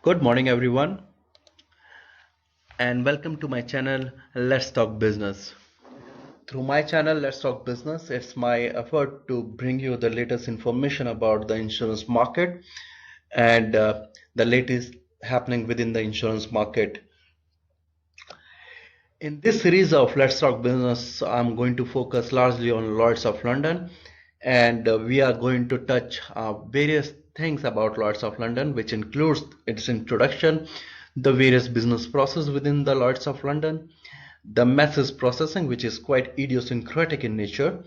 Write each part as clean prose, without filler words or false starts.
Good morning, everyone, and welcome to my channel, Let's Talk Business. Through my channel, Let's Talk Business, it's my effort to bring you the latest information about the insurance market and the latest happening within the insurance market. In this series of Let's Talk Business, I'm going to focus largely on Lloyds of London, and we are going to touch various things about Lloyds of London, which includes its introduction, the various business process within the Lloyds of London, the message processing, which is quite idiosyncratic in nature,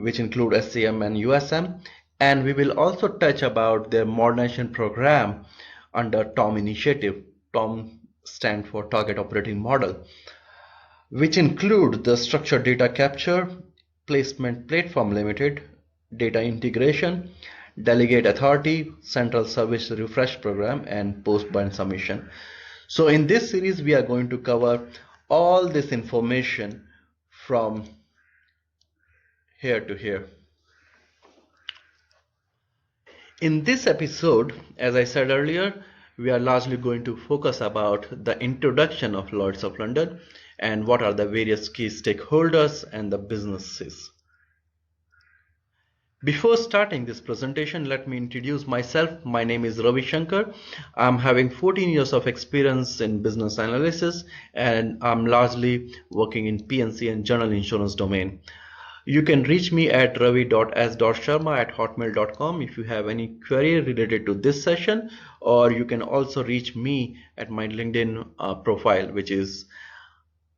which include SCM and USM, and we will also touch about their modernization program under TOM initiative. TOM stand for Target Operating Model, which include the structured data capture, placement platform limited, data integration, delegate authority, central service refresh program, and post-bind submission. So in this series, we are going to cover all this information from here to here. In this episode, as I said earlier, we are largely going to focus about the introduction of Lloyds of London and what are the various key stakeholders and the businesses. Before starting this presentation, let me introduce myself. My name is Ravi Shankar. I'm having 14 years of experience in business analysis, and I'm largely working in P&C and general insurance domain. You can reach me at ravi.s.sharma@hotmail.com if you have any query related to this session, or you can also reach me at my LinkedIn profile, which is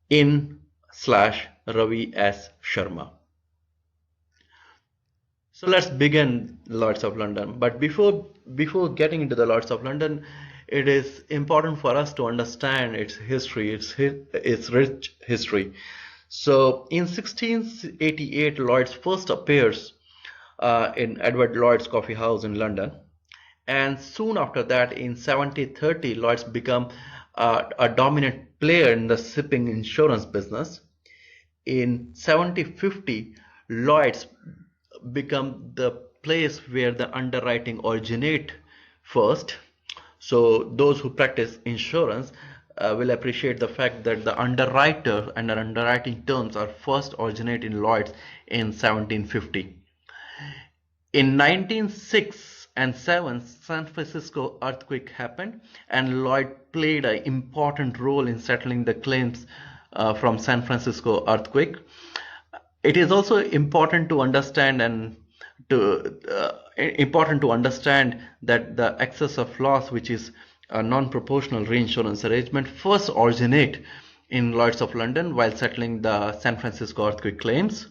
in/Ravi S. Sharma. So let's begin Lloyds of London. But before getting into the Lloyds of London, it is important for us to understand its history, its rich history. So in 1688, Lloyd's first appears in Edward Lloyd's Coffee House in London, and soon after that, in 1730, Lloyd's become a dominant player in the shipping insurance business. In 1750, Lloyd's become the place where the underwriting originate first. So those who practice insurance will appreciate the fact that the underwriter and the underwriting terms are first originate in Lloyd's in 1750. In 1906 and 7, San Francisco earthquake happened, and Lloyd played an important role in settling the claims from San Francisco earthquake. It is also important to understand that the excess of loss, which is a non-proportional reinsurance arrangement, first originate in Lloyds of London while settling the San Francisco earthquake claims.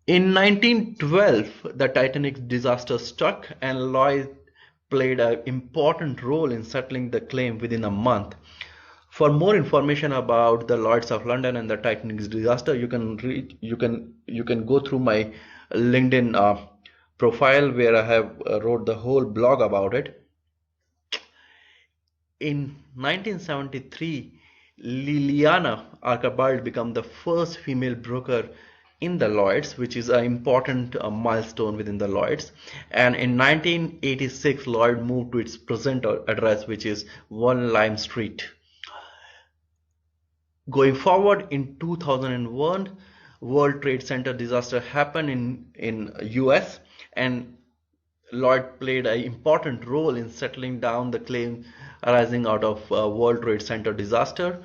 In 1912, the Titanic disaster struck, and Lloyd played an important role in settling the claim within a month. For more information about the Lloyds of London and the Titanic disaster, you can go through my LinkedIn profile, where I have wrote the whole blog about it. In 1973, Liliana Archibald became the first female broker in the Lloyds, which is an important milestone within the Lloyds. And in 1986, Lloyd moved to its present address, which is 1 Lime Street. Going forward, in 2001, World Trade Center disaster happened in US, and Lloyd played an important role in settling down the claim arising out of World Trade Center disaster.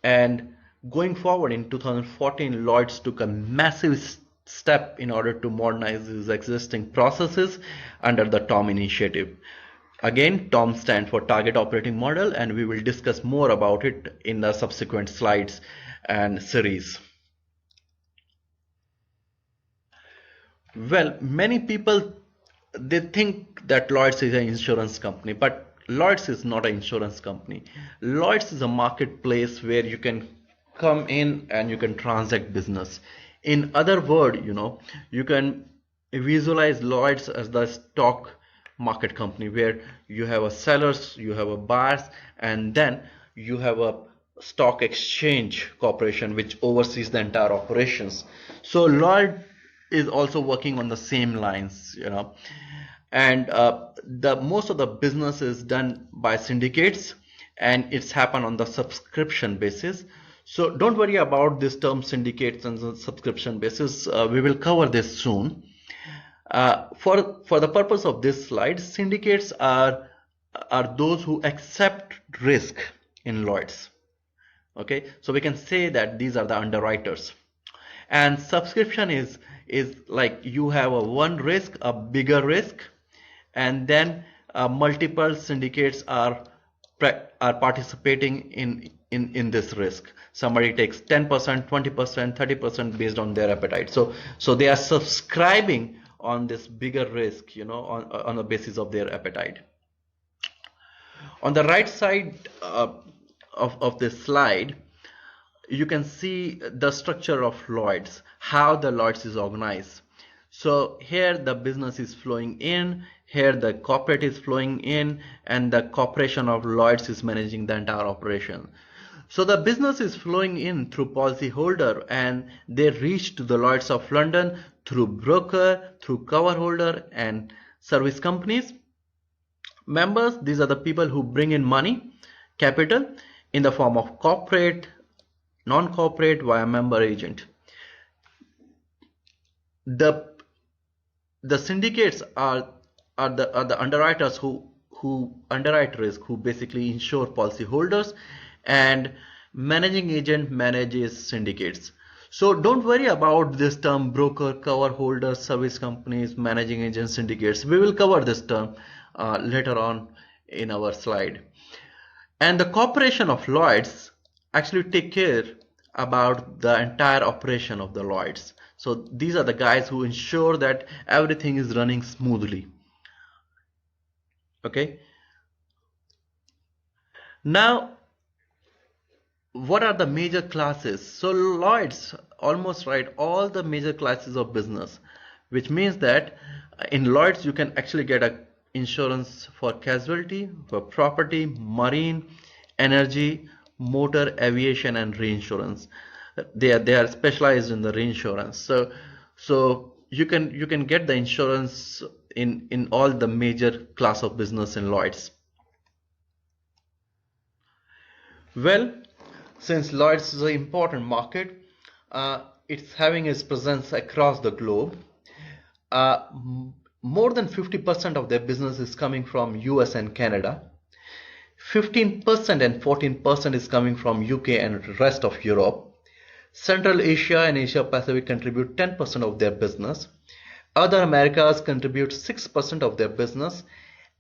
And going forward, in 2014, Lloyd's took a massive step in order to modernize its existing processes under the TOM initiative. Again, TOM stands for Target Operating Model, and we will discuss more about it in the subsequent slides and series. Well, many people, they think that Lloyds is an insurance company, but Lloyds is not an insurance company. Lloyds is a marketplace where you can come in and you can transact business. In other words, you can visualize Lloyds as the stock market company, where you have a sellers, you have a buyers, and then you have a stock exchange corporation which oversees the entire operations. So Lloyd is also working on the same lines, And the most of the business is done by syndicates, and it's happen on the subscription basis. So don't worry about this term syndicates and the subscription basis. We will cover this soon. For the purpose of this slide, syndicates are those who accept risk in Lloyd's. Okay, so we can say that these are the underwriters. And subscription is like you have a one risk, a bigger risk, and then multiple syndicates are participating in this risk. Somebody takes 10%, 20%, 30% based on their appetite. So they are subscribing on this bigger risk, on the basis of their appetite. On the right side of this slide, you can see the structure of Lloyd's, how the Lloyd's is organized. So here the business is flowing in, here the corporate is flowing in, and the corporation of Lloyd's is managing the entire operation. So the business is flowing in through policyholder, and they reach to the Lloyds of London through broker, through cover holder, and service companies. Members, these are the people who bring in money, capital, in the form of corporate, non-corporate, via member agent. The syndicates are the underwriters who underwrite risk, who basically insure policyholders, and managing agent manages syndicates. So don't worry about this term broker, cover holder, service companies, managing agents, syndicates. We will cover this term later on in our slide. And the corporation of Lloyd's actually take care about the entire operation of the Lloyd's. So these are the guys who ensure that everything is running smoothly. Okay. Now, what are the major classes? So Lloyd's almost write all the major classes of business, which means that in Lloyd's you can actually get a insurance for casualty, for property, marine, energy, motor, aviation, and reinsurance. They are specialized in the reinsurance. So you can get the insurance in all the major class of business in Lloyd's. Well, since Lloyd's is an important market, it's having its presence across the globe. More than 50% of their business is coming from US and Canada. 15% and 14% is coming from UK and rest of Europe. Central Asia and Asia Pacific contribute 10% of their business. Other Americas contribute 6% of their business,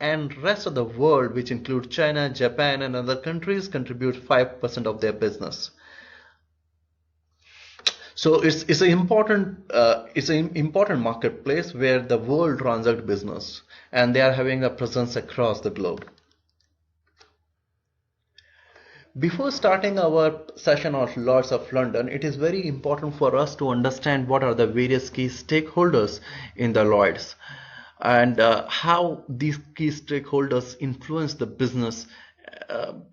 and rest of the world, which include China, Japan, and other countries, contribute 5% of their business. So it's an important marketplace where the world transacts business, and they are having a presence across the globe. Before starting our session on Lloyds of London, it is very important for us to understand what are the various key stakeholders in the Lloyds, and how these key stakeholders influence the business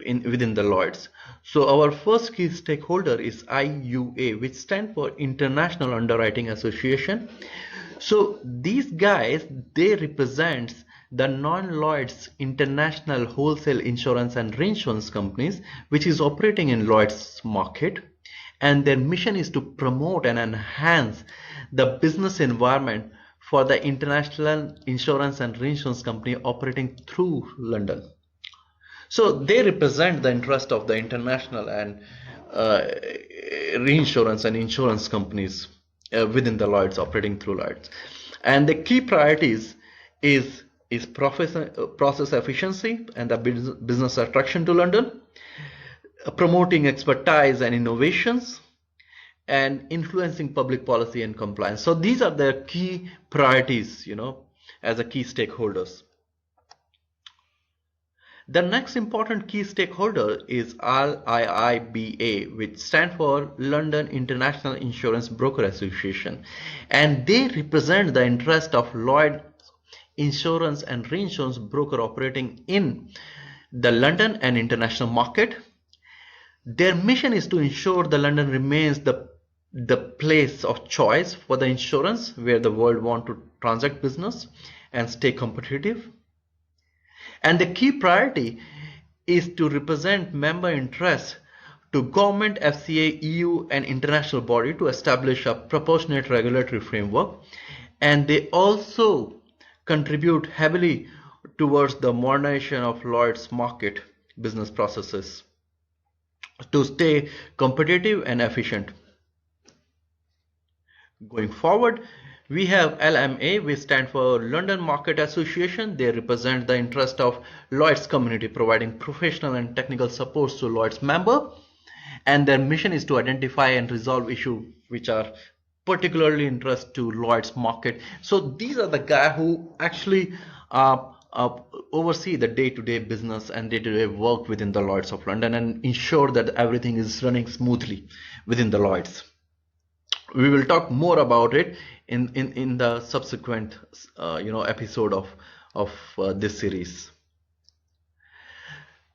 within the Lloyds. So our first key stakeholder is IUA, which stands for International Underwriting Association. So these guys, they represent the non-Lloyd's international wholesale insurance and reinsurance companies, which is operating in Lloyd's market, and their mission is to promote and enhance the business environment for the international insurance and reinsurance company operating through London. So they represent the interest of the international and reinsurance and insurance companies within the Lloyd's, operating through Lloyd's. And the key priorities is process efficiency and the business attraction to London, promoting expertise and innovations, and influencing public policy and compliance. So these are the key priorities, as a key stakeholders. The next important key stakeholder is LIIBA, which stands for London International Insurance Broker Association, and they represent the interest of Lloyd insurance and reinsurance broker operating in the London and international market. Their mission is to ensure the London remains the place of choice for the insurance where the world want to transact business, and stay competitive. And the key priority is to represent member interests to government, FCA, EU and international body to establish a proportionate regulatory framework. And they also contribute heavily towards the modernization of Lloyd's market business processes to stay competitive and efficient. Going forward, we have LMA, which stand for London Market Association. They represent the interest of Lloyd's community, providing professional and technical supports to Lloyd's member. And their mission is to identify and resolve issues which are particularly interest to Lloyd's market. So these are the guys who actually oversee the day-to-day business and day-to-day work within the Lloyds of London and ensure that everything is running smoothly within the Lloyds. We will talk more about it in the subsequent episode of this series.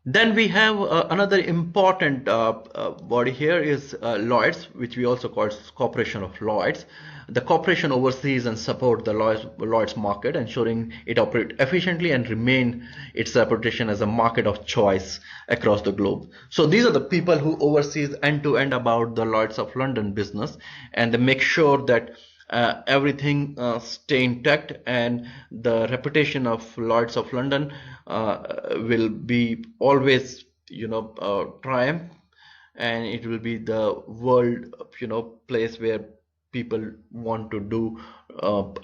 Then we have another important body here is Lloyds, which we also call Corporation of Lloyds. The corporation oversees and supports the Lloyds market, ensuring it operates efficiently and remain its reputation as a market of choice across the globe. So these are the people who oversees end-to-end about the Lloyds of London business, and they make sure that everything stay intact and the reputation of Lloyds of London will be always triumph, and it will be the world place where people want to do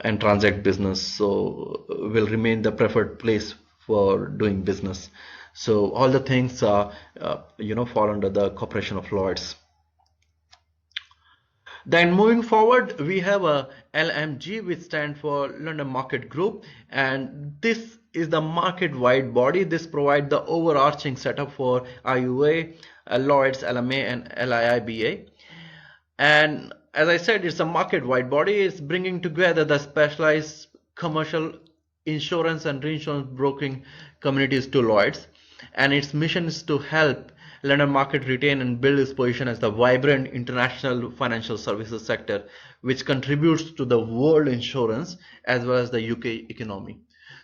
and transact business, so will remain the preferred place for doing business. So all the things fall under the Corporation of Lloyds. Then moving forward, we have a LMG, which stands for London Market Group, and this is the market-wide body. This provides the overarching setup for IUA, Lloyds, LMA, and LIIBA. And as I said, it's a market-wide body. It's bringing together the specialized commercial insurance and reinsurance broking communities to Lloyds, and its mission is to help London market retain and build its position as the vibrant international financial services sector, which contributes to the world insurance as well as the UK economy.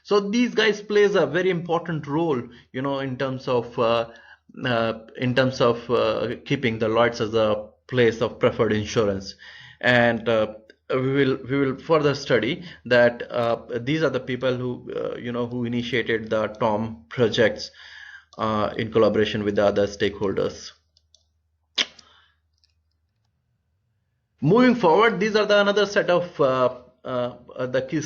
So these guys plays a very important role, in terms of keeping the Lloyds as a place of preferred insurance. And we will further study that these are the people who who initiated the TOM projects in collaboration with the other stakeholders. Moving forward, these are the another set of the key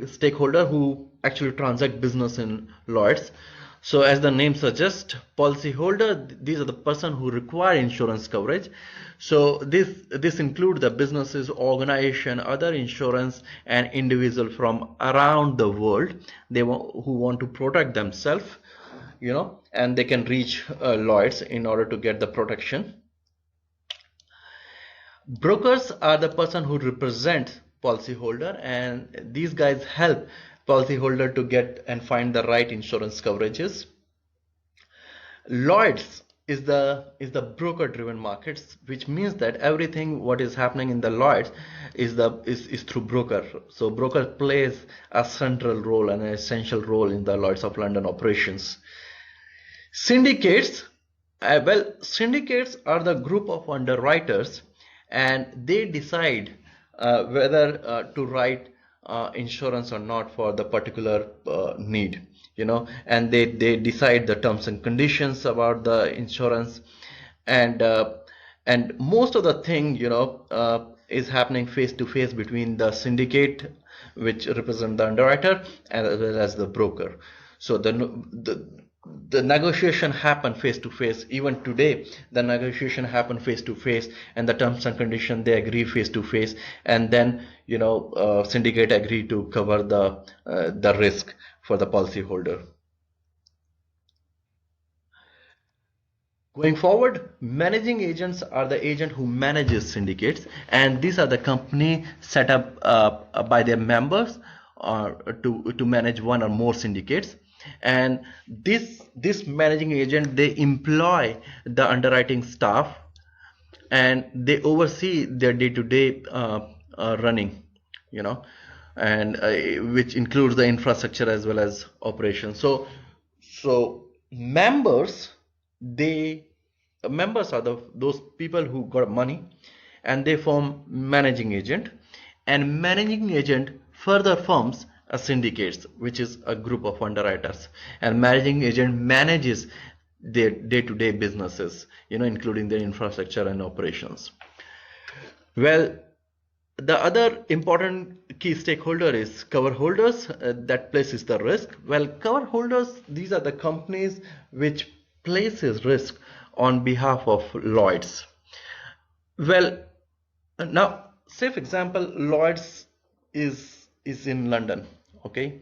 stakeholder who actually transact business in Lloyds. So as the name suggests, policyholder, these are the person who require insurance coverage. So this includes the businesses, organization, other insurance and individual from around the world who want to protect themselves, and they can reach Lloyds in order to get the protection. Brokers are the person who represent policyholder, and these guys help policyholder to get and find the right insurance coverages. Lloyds is the broker driven markets, which means that everything what is happening in the Lloyds is through broker. So broker plays a central role and an essential role in the Lloyds of London operations. Syndicates, syndicates are the group of underwriters, and they decide whether to write insurance or not for the particular need, and they decide the terms and conditions about the insurance, and most of the thing is happening face to face between the syndicate, which represent the underwriter, as well as the broker. So the negotiation happen face to face. Even today, the negotiation happen face to face, and the terms and conditions they agree face to face, and then syndicate agree to cover the risk for the policyholder. Going forward, managing agents are the agent who manages syndicates, and these are the company set up by their members to manage one or more syndicates. And this managing agent, they employ the underwriting staff, and they oversee their day-to-day running. and which includes the infrastructure as well as operations. So they members are those people who got money, and they form managing agent, and managing agent further forms a syndicates, which is a group of underwriters, and managing agent manages their day-to-day businesses, including their infrastructure and operations. Well, the other important key stakeholder is cover holders, that places the risk. Well, cover holders, these are the companies which places risk on behalf of Lloyds. Well, now say for example, Lloyds is in London, okay?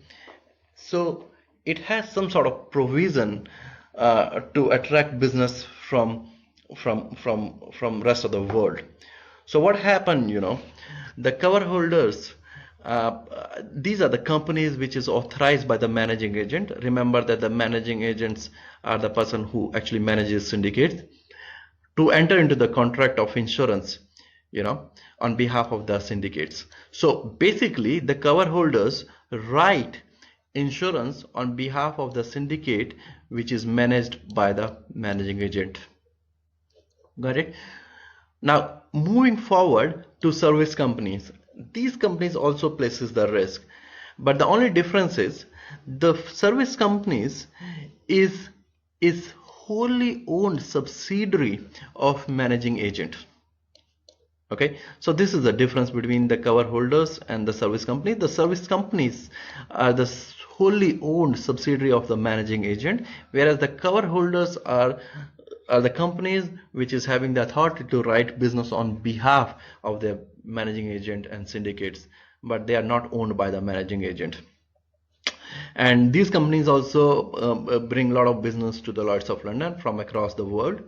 So it has some sort of provision to attract business from rest of the world. So what happened, the cover holders, these are the companies which is authorized by the managing agent. Remember that the managing agents are the person who actually manages syndicates, to enter into the contract of insurance, on behalf of the syndicates. So basically the cover holders write insurance on behalf of the syndicate, which is managed by the managing agent. Got it? Now moving forward to service companies, these companies also places the risk, but the only difference is the service companies is wholly owned subsidiary of managing agent. Okay, so this is the difference between the cover holders and the service company. The service companies are the wholly owned subsidiary of the managing agent, whereas the cover holders are the companies which is having the authority to write business on behalf of the managing agent and syndicates, but they are not owned by the managing agent. And these companies also bring a lot of business to the Lloyds of London from across the world.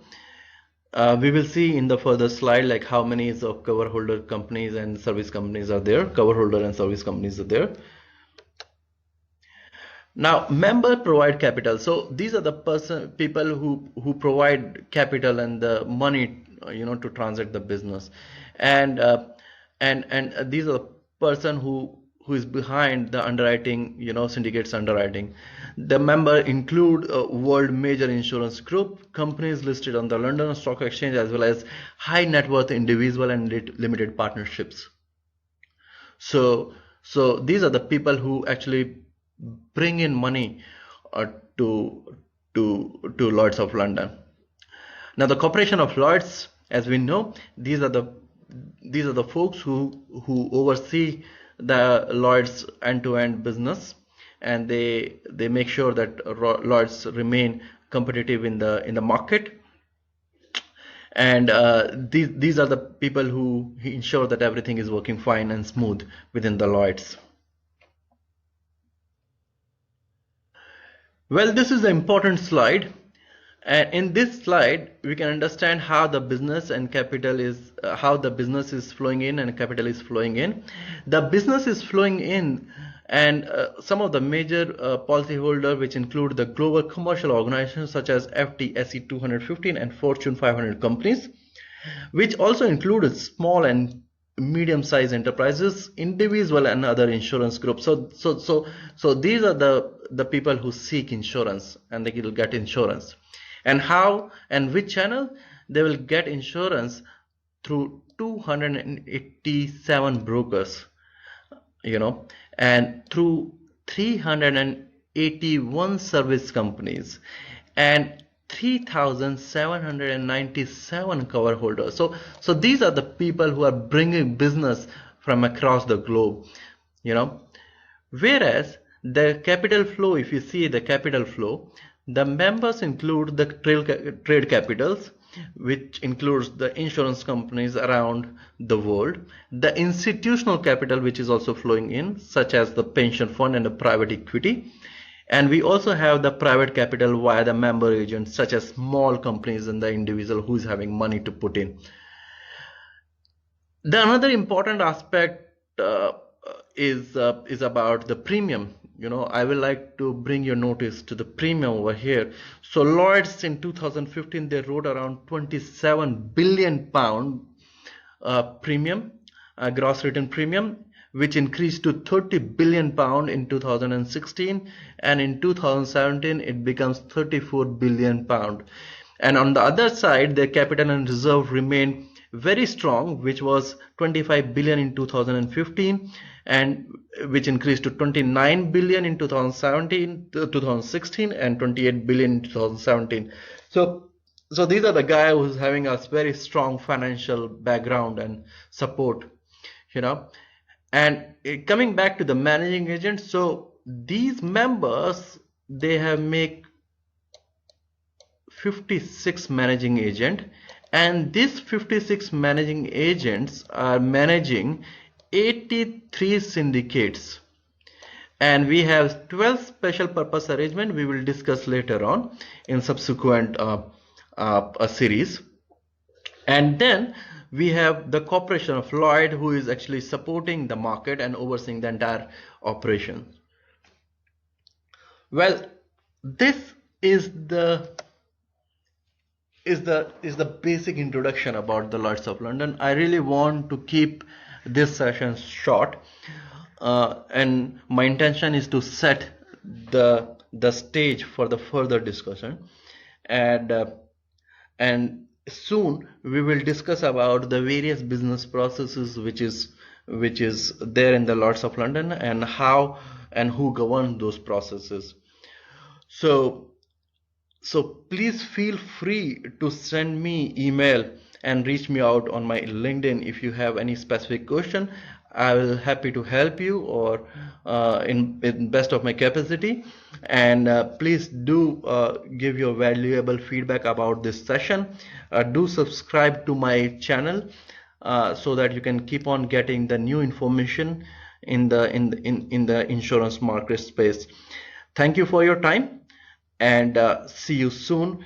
We will see in the further slide like how many of cover holder companies and service companies are there. Cover holder and service companies are there. Now member provide capital. So these are the people who provide capital and the money, to transact the business, and these are the person who is behind the underwriting, syndicates underwriting. The member include world major insurance group, companies listed on the London Stock Exchange, as well as high net worth individual and limited partnerships. So these are the people who actually bring in money to Lloyds of London. Now the Corporation of Lloyds, as we know, these are the folks who oversee the Lloyds end-to-end business, and they make sure that Lloyds remain competitive in the market. And these are the people who ensure that everything is working fine and smooth within the Lloyds. Well, this is an important slide, and in this slide we can understand how the business and capital is how the business is flowing in and capital is flowing in. The business is flowing in, and some of the major policyholders, which include the global commercial organizations such as FTSE 215 and Fortune 500 companies, which also include small and medium-sized enterprises, individual and other insurance groups. So these are the people who seek insurance, and they will get insurance. And how and which channel? They will get insurance through 287 brokers, and through 381 service companies and 3,797 cover holders. So these are the people who are bringing business from across the globe, whereas the capital flow, if you see the capital flow, the members include the trade capitals, which includes the insurance companies around the world, the institutional capital which is also flowing in, such as the pension fund and the private equity. And we also have the private capital via the member agents, such as small companies and the individual who is having money to put in. The another important aspect is about the premium. I would like to bring your notice to the premium over here. So Lloyds in 2015, they wrote around 27 billion pound premium, gross written premium, which increased to 30 billion pound in 2016, and in 2017 it becomes 34 billion pound. And on the other side, their capital and reserve remain very strong, which was 25 billion in 2015, and which increased to 29 billion in 2016, and 28 billion in 2017. So these are the guy who's having a very strong financial background and support, you know. And coming back to the managing agent, so these members, they have make 56 managing agent, and these 56 managing agents are managing 83 syndicates, and we have 12 special purpose arrangement we will discuss later on in subsequent series. And then we have the corporation of Lloyd, who is actually supporting the market and overseeing the entire operation. Well, this is the basic introduction about the Lloyds of London. I really want to keep this session short, and my intention is to set the stage for the further discussion, and soon we will discuss about the various business processes which is there in the Lloyds of London, and how and who govern those processes. So please feel free to send me email and reach me out on my LinkedIn if you have any specific question. I will happy to help you, or in best of my capacity. And please do give your valuable feedback about this session. Do subscribe to my channel so that you can keep on getting the new information in the insurance market space. Thank you for your time, and see you soon.